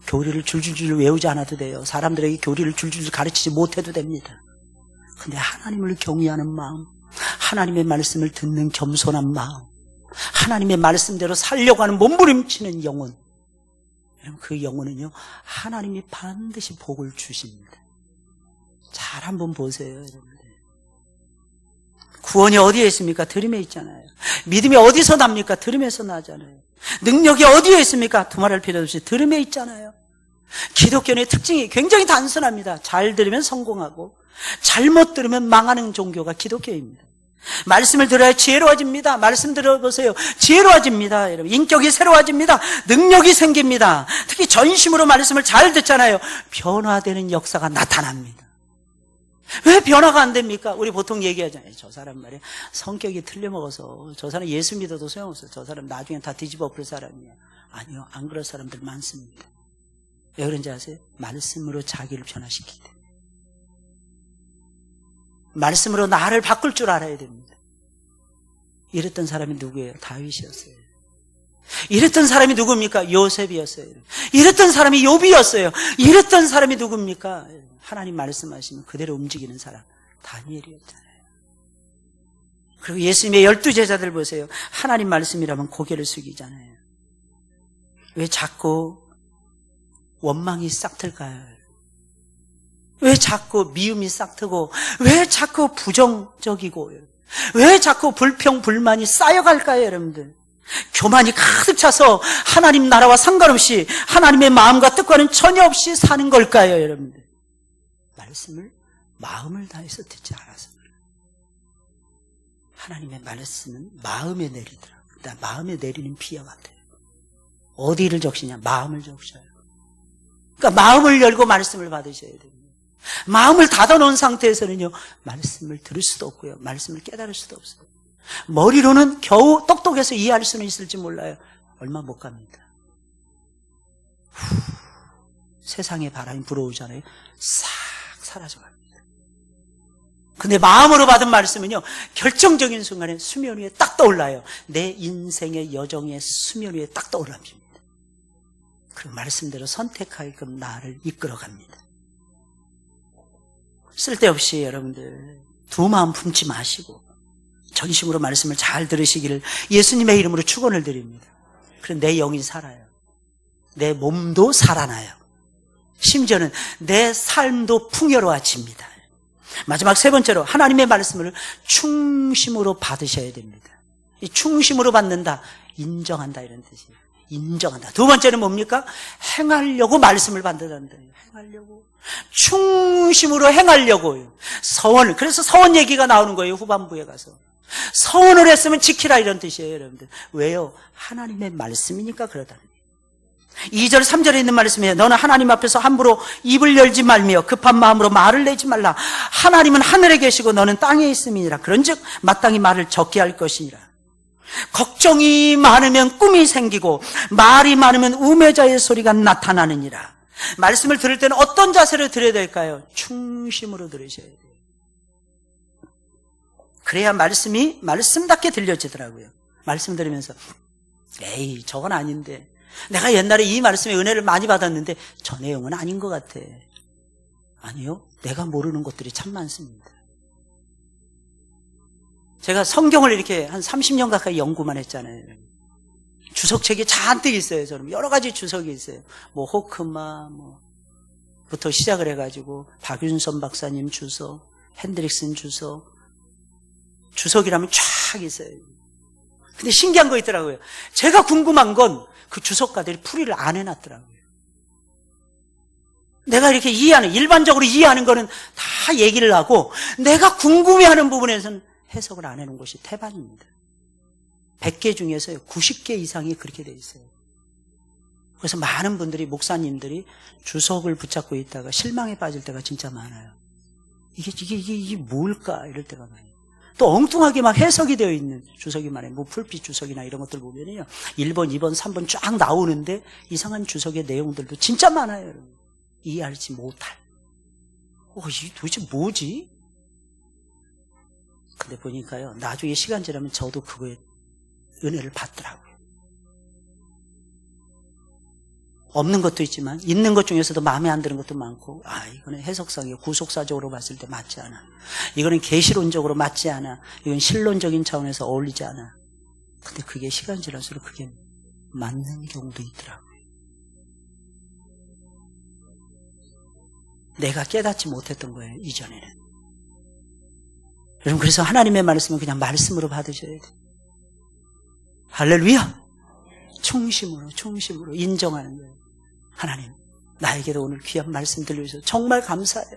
교리를 줄줄줄 외우지 않아도 돼요. 사람들에게 교리를 줄줄줄 가르치지 못해도 됩니다. 근데 하나님을 경외하는 마음, 하나님의 말씀을 듣는 겸손한 마음, 하나님의 말씀대로 살려고 하는 몸부림치는 영혼, 여러분 그 영혼은요 하나님이 반드시 복을 주십니다. 잘 한번 보세요, 여러분들. 구원이 어디에 있습니까? 들음에 있잖아요. 믿음이 어디서 납니까? 들음에서 나잖아요. 능력이 어디에 있습니까? 두말할 필요 없이 들음에 있잖아요. 기독교의 특징이 굉장히 단순합니다. 잘 들으면 성공하고 잘못 들으면 망하는 종교가 기독교입니다. 말씀을 들어야 지혜로워집니다. 말씀 들어보세요. 지혜로워집니다. 여러분 인격이 새로워집니다. 능력이 생깁니다. 특히 전심으로 말씀을 잘 듣잖아요. 변화되는 역사가 나타납니다. 왜 변화가 안 됩니까? 우리 보통 얘기하잖아요. 저 사람 말이야 성격이 틀려먹어서 저 사람 예수 믿어도 소용없어요. 저 사람 나중엔 다 뒤집어 엎을 사람이에요. 아니요, 안 그럴 사람들 많습니다. 왜 그런지 아세요? 말씀으로 자기를 변화시키기 때문에. 말씀으로 나를 바꿀 줄 알아야 됩니다. 이랬던 사람이 누구예요? 다윗이었어요. 이랬던 사람이 누굽니까? 요셉이었어요. 이랬던 사람이 욥이었어요. 이랬던 사람이 누굽니까? 하나님 말씀하시면 그대로 움직이는 사람, 다니엘이었잖아요. 그리고 예수님의 12제자들 보세요. 하나님 말씀이라면 고개를 숙이잖아요. 왜 자꾸 원망이 싹틀까요? 왜 자꾸 미움이 싹트고, 왜 자꾸 부정적이고, 왜 자꾸 불평, 불만이 쌓여갈까요, 여러분들? 교만이 가득 차서 하나님 나라와 상관없이 하나님의 마음과 뜻과는 전혀 없이 사는 걸까요, 여러분들? 말씀을 마음을 다해서 듣지 않아서. 하나님의 말씀은 마음에 내리더라고요. 마음에 내리는 비와 같아요. 어디를 적시냐? 마음을 적셔요. 그러니까 마음을 열고 말씀을 받으셔야 됩니다. 마음을 닫아놓은 상태에서는요, 말씀을 들을 수도 없고요, 말씀을 깨달을 수도 없어요. 머리로는 겨우 똑똑해서 이해할 수는 있을지 몰라요. 얼마 못 갑니다. 세상의 바람이 불어오잖아요. 싹 사라져갑니다. 근데 마음으로 받은 말씀은요, 결정적인 순간에 수면 위에 딱 떠올라요. 내 인생의 여정의 수면 위에 딱 떠올랍니다. 그 말씀대로 선택하게끔 나를 이끌어갑니다. 쓸데없이 여러분들 두 마음 품지 마시고 전심으로 말씀을 잘 들으시기를 예수님의 이름으로 축원을 드립니다. 그럼 내 영이 살아요. 내 몸도 살아나요. 심지어는 내 삶도 풍요로워집니다. 마지막 세 번째로 하나님의 말씀을 충심으로 받으셔야 됩니다. 이 충심으로 받는다, 인정한다 이런 뜻이에요. 인정한다. 두 번째는 뭡니까? 행하려고 말씀을 받는다. 행하려고. 충심으로 행하려고요. 서원. 그래서 서원 얘기가 나오는 거예요. 후반부에 가서. 서원을 했으면 지키라 이런 뜻이에요, 여러분들. 왜요? 하나님의 말씀이니까 그러다는 거예요. 2절 3절에 있는 말씀이에요. 너는 하나님 앞에서 함부로 입을 열지 말며 급한 마음으로 말을 내지 말라. 하나님은 하늘에 계시고 너는 땅에 있음이니라. 그런즉 마땅히 말을 적게 할 것이니라. 걱정이 많으면 꿈이 생기고 말이 많으면 우매자의 소리가 나타나느니라. 말씀을 들을 때는 어떤 자세로 들어야 될까요? 충심으로 들으셔야 돼요. 그래야 말씀이 말씀답게 들려지더라고요. 말씀 들으면서 에이 저건 아닌데, 내가 옛날에 이 말씀에 은혜를 많이 받았는데 저 내용은 아닌 것 같아. 아니요, 내가 모르는 것들이 참 많습니다. 제가 성경을 이렇게 한 30년 가까이 연구만 했잖아요. 주석책이 잔뜩 있어요. 저는 여러 가지 주석이 있어요. 뭐 호크마 부터 시작을 해가지고 박윤선 박사님 주석, 핸드릭슨 주석, 주석이라면 쫙 있어요. 근데 신기한 거 있더라고요. 제가 궁금한 건 그 주석가들이 풀이를 안 해놨더라고요. 내가 이렇게 이해하는, 일반적으로 이해하는 거는 다 얘기를 하고 내가 궁금해하는 부분에서는 해석을 안 해놓은 것이 태반입니다. 100개 중에서 90개 이상이 그렇게 돼 있어요. 그래서 많은 분들이, 목사님들이 주석을 붙잡고 있다가 실망에 빠질 때가 진짜 많아요. 이게 뭘까? 이럴 때가 많아요. 또 엉뚱하게 막 해석이 되어 있는 주석이 많아요. 뭐 풀빛 주석이나 이런 것들 보면요, 1번, 2번, 3번 쫙 나오는데 이상한 주석의 내용들도 진짜 많아요. 여러분. 이해하지 못할. 이게 도대체 뭐지? 근데 보니까요, 나중에 시간 지나면 저도 그거에 은혜를 받더라고요. 없는 것도 있지만 있는 것 중에서도 마음에 안 드는 것도 많고, 이거는 해석상이요, 구속사적으로 봤을 때 맞지 않아. 이거는 계시론적으로 맞지 않아. 이건 신론적인 차원에서 어울리지 않아. 근데 그게 시간 지날수록 그게 맞는 경우도 있더라고요. 내가 깨닫지 못했던 거예요, 이전에는. 여러분, 그래서 하나님의 말씀은 그냥 말씀으로 받으셔야 돼요. 할렐루야! 충심으로 인정하는 거예요. 하나님, 나에게도 오늘 귀한 말씀 들려주셔서 정말 감사해요.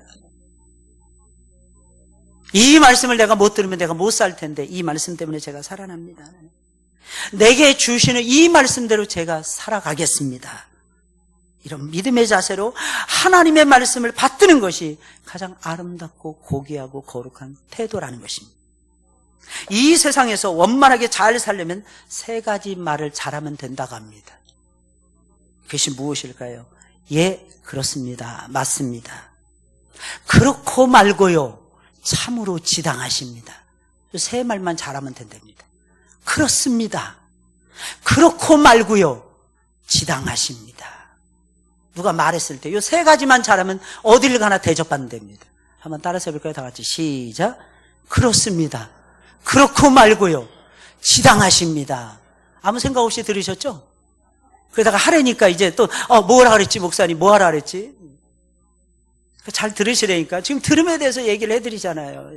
이 말씀을 내가 못 들으면 내가 못 살 텐데 이 말씀 때문에 제가 살아납니다. 내게 주시는 이 말씀대로 제가 살아가겠습니다. 이런 믿음의 자세로 하나님의 말씀을 받드는 것이 가장 아름답고 고귀하고 거룩한 태도라는 것입니다. 이 세상에서 원만하게 잘 살려면 세 가지 말을 잘하면 된다고 합니다. 그것이 무엇일까요? 예, 그렇습니다. 맞습니다. 그렇고 말고요, 참으로 지당하십니다. 세 말만 잘하면 된답니다. 그렇습니다. 그렇고 말고요, 지당하십니다. 누가 말했을 때 이 세 가지만 잘하면 어딜 가나 대접받는 됩니다. 한번 따라서 해볼까요? 다 같이 시작. 그렇습니다. 그렇고 말고요, 지당하십니다. 아무 생각 없이 들으셨죠? 그러다가 하려니까 이제 또 뭐라 그랬지 목사님, 뭐 하라 그랬지? 잘 들으시라니까. 지금 들음에 대해서 얘기를 해드리잖아요.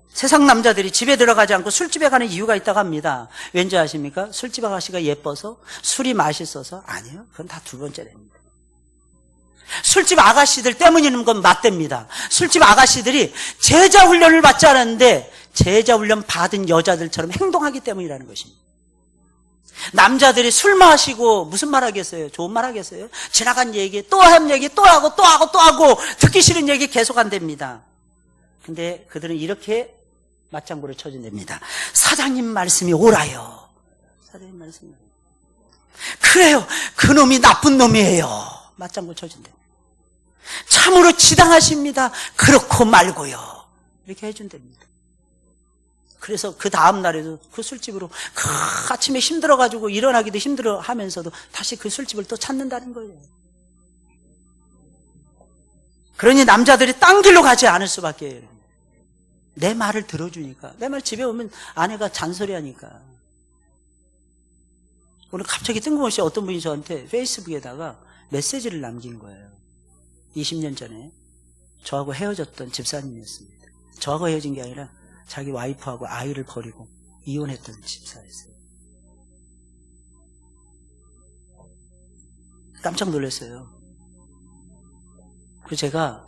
세상 남자들이 집에 들어가지 않고 술집에 가는 이유가 있다고 합니다. 왠지 아십니까? 술집 아가씨가 예뻐서, 술이 맛있어서? 아니요, 그건 다 두 번째 됩니다. 술집 아가씨들 때문인 건 맞답니다. 술집 아가씨들이 제자 훈련을 받지 않았는데 제자 훈련 받은 여자들처럼 행동하기 때문이라는 것입니다. 남자들이 술 마시고 무슨 말 하겠어요? 좋은 말 하겠어요? 지나간 얘기 또 한 얘기 또 하고 또 하고 또 하고 듣기 싫은 얘기 계속 한답니다. 근데 그들은 이렇게 맞장구를 쳐준답니다. 사장님 말씀이 옳아요. 사장님 말씀이 옳아요. 그래요. 그놈이 나쁜 놈이에요. 맞장구 쳐준대. 참으로 지당하십니다. 그렇고 말고요. 이렇게 해준답니다. 그래서 그 다음 날에도 그 술집으로 아침에 힘들어가지고 일어나기도 힘들어 하면서도 다시 그 술집을 또 찾는다는 거예요. 그러니 남자들이 딴 길로 가지 않을 수밖에 해요. 내 말을 들어주니까. 내 말 집에 오면 아내가 잔소리하니까. 오늘 갑자기 뜬금없이 어떤 분이 저한테 페이스북에다가 메시지를 남긴 거예요. 20년 전에 저하고 헤어졌던 집사님이었습니다. 저하고 헤어진 게 아니라 자기 와이프하고 아이를 버리고 이혼했던 집사였어요. 깜짝 놀랐어요. 그래서 제가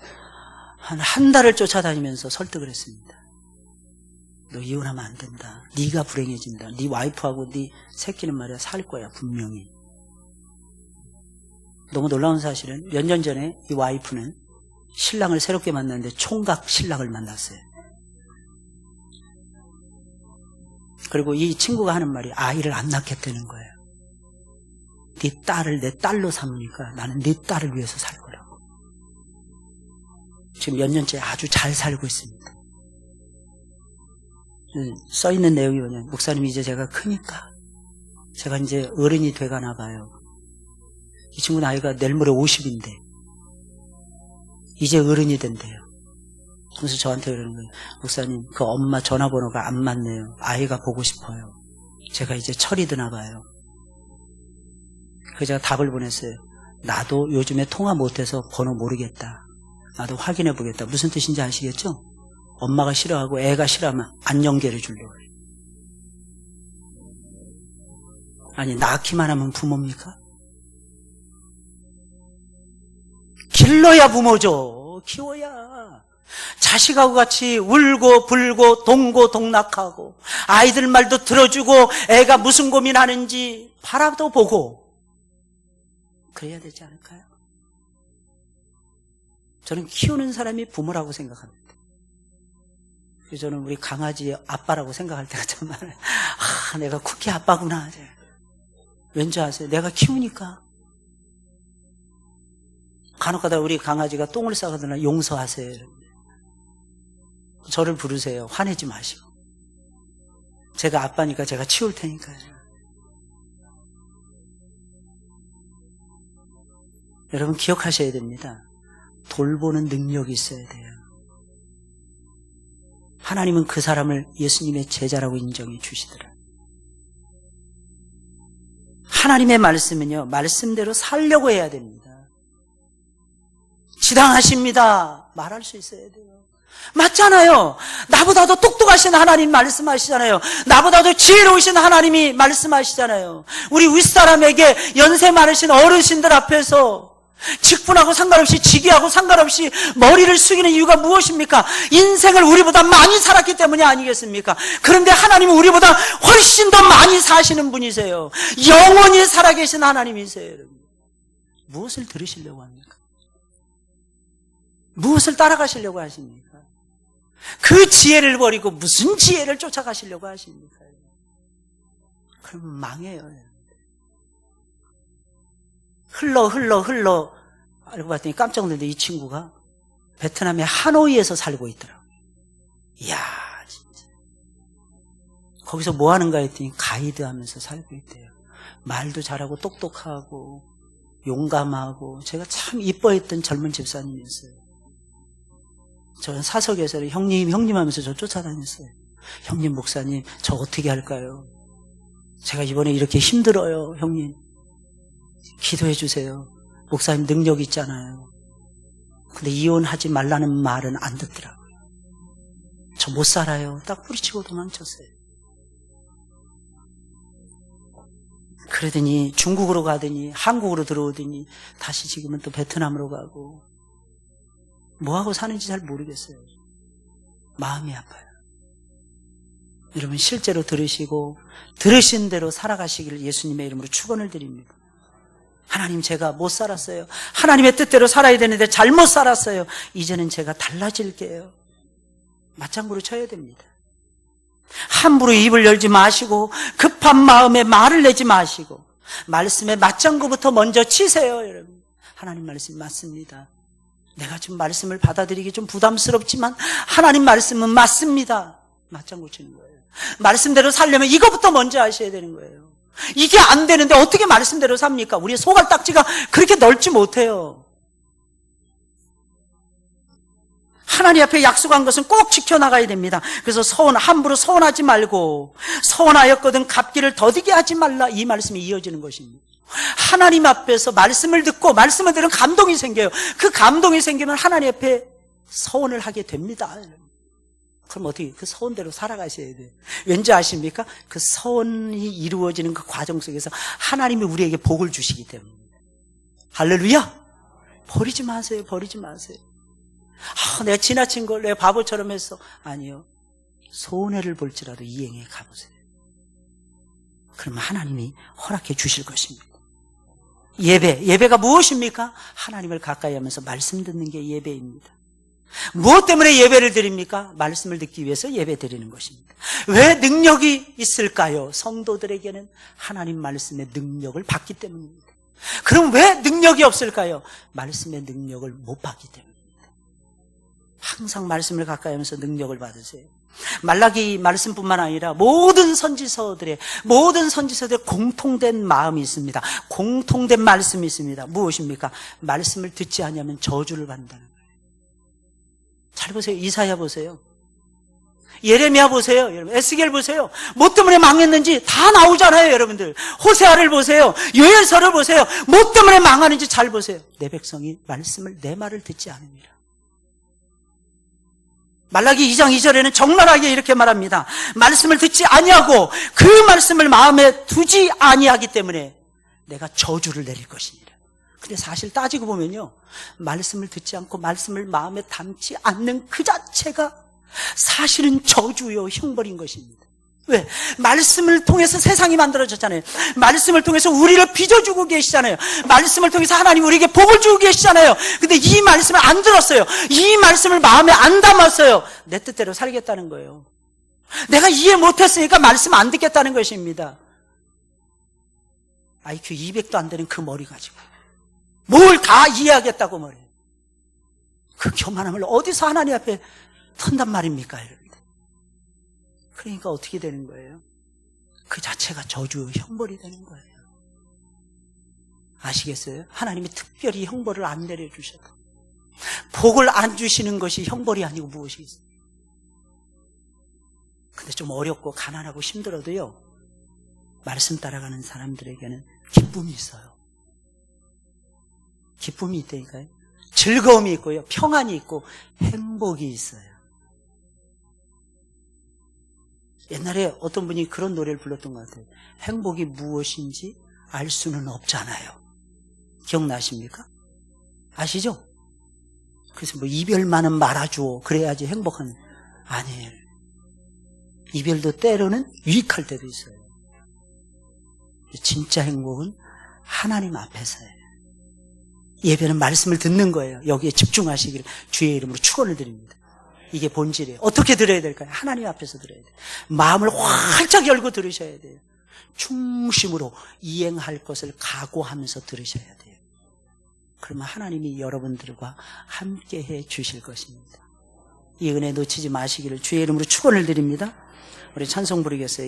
한 달을 쫓아다니면서 설득을 했습니다. 너 이혼하면 안 된다. 네가 불행해진다. 네 와이프하고 네 새끼는 말이야 살 거야 분명히. 너무 놀라운 사실은 몇 년 전에 이 와이프는 신랑을 새롭게 만났는데 총각 신랑을 만났어요. 그리고 이 친구가 하는 말이 아이를 안 낳겠다는 거예요. 네 딸을 내 딸로 삼으니까 나는 네 딸을 위해서 살 거라고. 지금 몇 년째 아주 잘 살고 있습니다. 써있는 내용이 뭐냐면 목사님 이제 제가 크니까 제가 이제 어른이 돼가나 봐요. 이 친구 나이가 내일 모레 50인데 이제 어른이 된대요. 그래서 저한테 그러는 거예요. 목사님 그 엄마 전화번호가 안 맞네요. 아이가 보고 싶어요. 제가 이제 철이 드나 봐요. 그래서 제가 답을 보냈어요. 나도 요즘에 통화 못해서 번호 모르겠다. 나도 확인해 보겠다. 무슨 뜻인지 아시겠죠? 엄마가 싫어하고 애가 싫어하면 안 연결해 주려고 해요. 아니 낳기만 하면 부모입니까? 길러야 부모죠. 키워야. 자식하고 같이 울고 불고 동고동락하고 아이들 말도 들어주고 애가 무슨 고민하는지 바라도 보고 그래야 되지 않을까요? 저는 키우는 사람이 부모라고 생각합니다. 그래서 저는 우리 강아지의 아빠라고 생각할 때가 참 많아요. 아, 내가 쿠키 아빠구나. 왠지 아세요? 내가 키우니까. 간혹가다 우리 강아지가 똥을 싸거나 용서하세요. 저를 부르세요. 화내지 마시고. 제가 아빠니까 제가 치울 테니까요. 여러분 기억하셔야 됩니다. 돌보는 능력이 있어야 돼요. 하나님은 그 사람을 예수님의 제자라고 인정해 주시더라. 하나님의 말씀은요, 말씀대로 살려고 해야 됩니다. 지당하십니다. 말할 수 있어야 돼요. 맞잖아요. 나보다도 똑똑하신 하나님 말씀하시잖아요. 나보다도 지혜로우신 하나님이 말씀하시잖아요. 우리 윗사람에게 연세 많으신 어르신들 앞에서 직분하고 상관없이 직위하고 상관없이 머리를 숙이는 이유가 무엇입니까? 인생을 우리보다 많이 살았기 때문이 아니겠습니까? 그런데 하나님은 우리보다 훨씬 더 많이 사시는 분이세요. 영원히 살아계신 하나님이세요. 여러분. 무엇을 들으시려고 합니까? 무엇을 따라가시려고 하십니까? 그 지혜를 버리고 무슨 지혜를 쫓아가시려고 하십니까? 그러면 망해요. 흘러 알고 봤더니 깜짝 놀랐는데 이 친구가 베트남의 하노이에서 살고 있더라고요. 이야 진짜 거기서 뭐 하는가 했더니 가이드 하면서 살고 있대요. 말도 잘하고 똑똑하고 용감하고 제가 참 이뻐했던 젊은 집사님이었어요. 저는 사석에서 형님 하면서 저 쫓아다녔어요. 형님 목사님 저 어떻게 할까요? 제가 이번에 이렇게 힘들어요. 형님 기도해 주세요. 목사님 능력 있잖아요. 근데 이혼하지 말라는 말은 안 듣더라고요. 저 못 살아요. 딱 뿌리치고 도망쳤어요. 그러더니 중국으로 가더니 한국으로 들어오더니 다시 지금은 또 베트남으로 가고 뭐하고 사는지 잘 모르겠어요. 마음이 아파요. 여러분 실제로 들으시고 들으신 대로 살아가시기를 예수님의 이름으로 축원을 드립니다. 하나님, 제가 못 살았어요. 하나님의 뜻대로 살아야 되는데 잘못 살았어요. 이제는 제가 달라질게요. 맞장구를 쳐야 됩니다. 함부로 입을 열지 마시고 급한 마음에 말을 내지 마시고 말씀에 맞장구부터 먼저 치세요. 여러분, 하나님 말씀이 맞습니다. 내가 좀 말씀을 받아들이기 좀 부담스럽지만 하나님 말씀은 맞습니다. 맞장구 치는 거예요. 말씀대로 살려면 이거부터 먼저 하셔야 되는 거예요. 이게 안 되는데 어떻게 말씀대로 삽니까? 우리의 소갈딱지가 그렇게 넓지 못해요. 하나님 앞에 약속한 것은 꼭 지켜나가야 됩니다. 그래서 함부로 서운하지 말고 서운하였거든 갚기를 더디게 하지 말라, 이 말씀이 이어지는 것입니다. 하나님 앞에서 말씀을 듣고 말씀을 들으면 감동이 생겨요. 그 감동이 생기면 하나님 앞에 서운을 하게 됩니다. 그럼 어떻게 그 서운대로 살아가셔야 돼요. 왠지 아십니까? 그 서운이 이루어지는 그 과정 속에서 하나님이 우리에게 복을 주시기 때문입니다. 할렐루야! 버리지 마세요. 버리지 마세요. 내가 지나친 걸 내가 바보처럼 했어. 아니요. 손해를 볼지라도 이행해 가보세요. 그러면 하나님이 허락해 주실 것입니다. 예배가 무엇입니까? 하나님을 가까이 하면서 말씀 듣는 게 예배입니다. 무엇 때문에 예배를 드립니까? 말씀을 듣기 위해서 예배 드리는 것입니다. 왜 능력이 있을까요? 성도들에게는 하나님 말씀의 능력을 받기 때문입니다. 그럼 왜 능력이 없을까요? 말씀의 능력을 못 받기 때문입니다. 항상 말씀을 가까이 하면서 능력을 받으세요. 말라기 말씀뿐만 아니라 모든 선지서들의 공통된 마음이 있습니다. 공통된 말씀이 있습니다. 무엇입니까? 말씀을 듣지 않으면 저주를 받는다는 거예요. 잘 보세요. 이사야 보세요. 예레미야 보세요. 여러분, 에스겔 보세요. 뭐 때문에 망했는지 다 나오잖아요. 여러분들, 호세아를 보세요. 요엘서를 보세요. 뭐 때문에 망하는지 잘 보세요. 내 백성이 내 말을 듣지 않으니라. 말라기 2장 2절에는 적나라하게 이렇게 말합니다. 말씀을 듣지 아니하고 그 말씀을 마음에 두지 아니하기 때문에 내가 저주를 내릴 것이니라. 근데 사실 따지고 보면요, 말씀을 듣지 않고 말씀을 마음에 담지 않는 그 자체가 사실은 저주요, 형벌인 것입니다. 왜? 말씀을 통해서 세상이 만들어졌잖아요. 말씀을 통해서 우리를 빚어주고 계시잖아요. 말씀을 통해서 하나님 우리에게 복을 주고 계시잖아요. 근데 이 말씀을 안 들었어요. 이 말씀을 마음에 안 담았어요. 내 뜻대로 살겠다는 거예요. 내가 이해 못했으니까 말씀 안 듣겠다는 것입니다. IQ 200도 안 되는 그 머리 가지고 뭘 다 이해하겠다고 말해요. 그 교만함을 어디서 하나님 앞에 턴단 말입니까, 여러분? 그러니까 어떻게 되는 거예요? 그 자체가 저주, 형벌이 되는 거예요. 아시겠어요? 하나님이 특별히 형벌을 안 내려주셔도 복을 안 주시는 것이 형벌이 아니고 무엇이겠어요? 근데 좀 어렵고 가난하고 힘들어도요, 말씀 따라가는 사람들에게는 기쁨이 있어요. 기쁨이 있다니까요. 즐거움이 있고요, 평안이 있고 행복이 있어요. 옛날에 어떤 분이 그런 노래를 불렀던 것 같아요. 행복이 무엇인지 알 수는 없잖아요. 기억나십니까? 아시죠? 그래서 뭐 이별만은 말아주오, 그래야지 행복한, 아니에요. 이별도 때로는 유익할 때도 있어요. 진짜 행복은 하나님 앞에서예요. 예배는 말씀을 듣는 거예요. 여기에 집중하시기를 주의 이름으로 축원을 드립니다. 이게 본질이에요. 어떻게 들어야 될까요? 하나님 앞에서 들어야 돼요. 마음을 활짝 열고 들으셔야 돼요. 충심으로 이행할 것을 각오하면서 들으셔야 돼요. 그러면 하나님이 여러분들과 함께 해 주실 것입니다. 이 은혜 놓치지 마시기를 주의 이름으로 축원을 드립니다. 우리 찬송 부르겠어요.